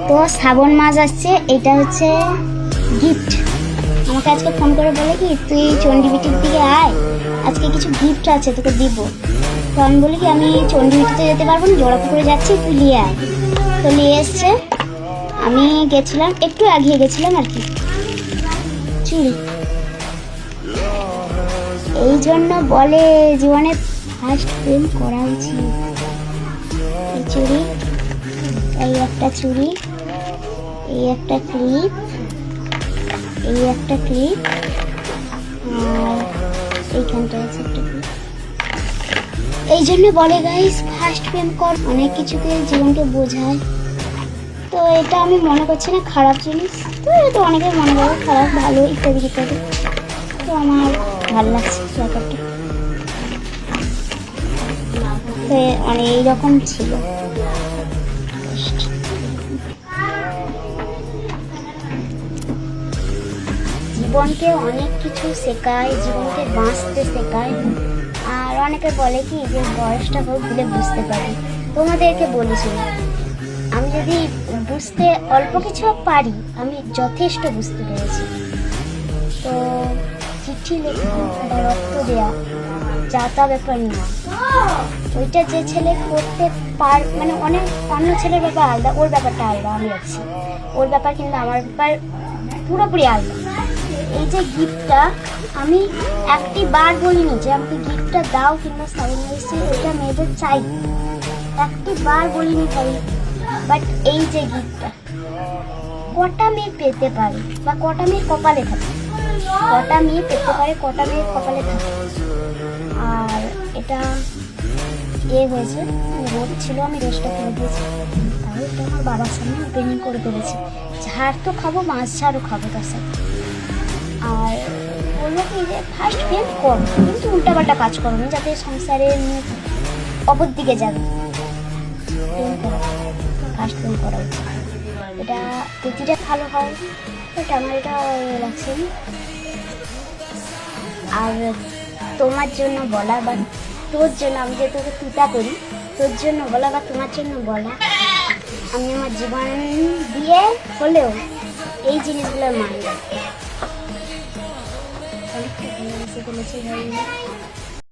তো শ্রাবণ মাস আসছে, এটা হচ্ছে গিফট। আমাকে আজকে ফোন করে বলে কি তুই চণ্ডীবিটির দিকে আয়, আজকে কিছু গিফট আছে তোকে দিব। তো আমি বলি কি আমি চণ্ডীবিটিতে যেতে পারবো না, জোড়াপুকুরে যাচ্ছি, তুই নিয়ে আয়। তো নিয়ে এসছে, আমি গেছিলাম, একটু এগিয়ে গেছিলাম আর কি। চুড়ি, এই জন্য বলে জীবনে ফার্স্ট প্রেম করা উচিত। এই চুড়ি, এই একটা চুড়ি, এই একটা ক্লিপ, এই একটা ক্লিপ, আর এইখানটা আছে একটা ক্লিপ। এই জন্য বলে গাইস ফার্স্ট প্রেম কর, অনেক কিছুকে জীবনকে বোঝায়। তো এটা আমি মনে করছি না খারাপ জিনিস, তো এটা অনেকে মনে করে খারাপ ভালো ইত্যাদি ইত্যাদি। তো আমার ভালো লাগছে ব্যাপারটা, তো মানে এইরকম ছিল। জীবনকে অনেক কিছু শেখায়, জীবনকে বাঁচতে শেখায়। আর অনেকে বলে কি যে বয়সটা হোক দিলে বুঝতে পারি। তোমাদেরকে বলেছি আমি যদি বুঝতে অল্প কিছু পারি, আমি যথেষ্ট বুঝতে পেরেছি। তো চিঠি লেখা বা রক্ত দেওয়া যা তা ব্যাপার না, ওইটা যে ছেলে করতে মানে অনেক অন্য ছেলের ব্যাপার আলাদা, ওর ব্যাপারটা আলাদা, আমি আছি ওর ব্যাপার, কিন্তু আমার ব্যাপার পুরোপুরি আলাদা। এই যে গিফটটা আমি একটি বার বলিনি যে আমাকে গিফটটা দাও কিংবা সাইলেন্সি, এটা মেয়েদের চাই, একটি বার বলিনি ভাই। বাট এই যে গিফটটা কটা মেয়ে পেতে পারে বা কটা মেয়ে কপালে থাকে, কটা মেয়ে পেতে পারে, কটা মেয়ে কপালে থাকে। আর এটা হয়েছে রোদ ছিল, আমি রোজটা ফেলে দিয়েছি, তাহলে এটা আমার বাবার সামনে ওপেনিং করে ফেলেছি। ঝাড় তো খাবো, মাছ ঝাড়ও খাবো তার সাথে। আর বলবো কি যে ফার্স্ট প্রেম কম, কিন্তু উল্টাপাল্টা কাজ করো না, যাতে সংসারের অপর দিকে যাবে। প্রেম করা, ফার্স্ট প্রেম করা উচিত, এটা প্রতিটা ভালো হয়, এটা আমার এটা লাগছে। আর তোমার জন্য বলা বা তোর জন্য, আমি যে তোকে তুতা করি, তোর জন্য বলা বা তোমার জন্য বলা, আমি আমার জীবন দিয়ে হলেও এই জিনিসগুলো মানি। অনেক বলেছি ভাই।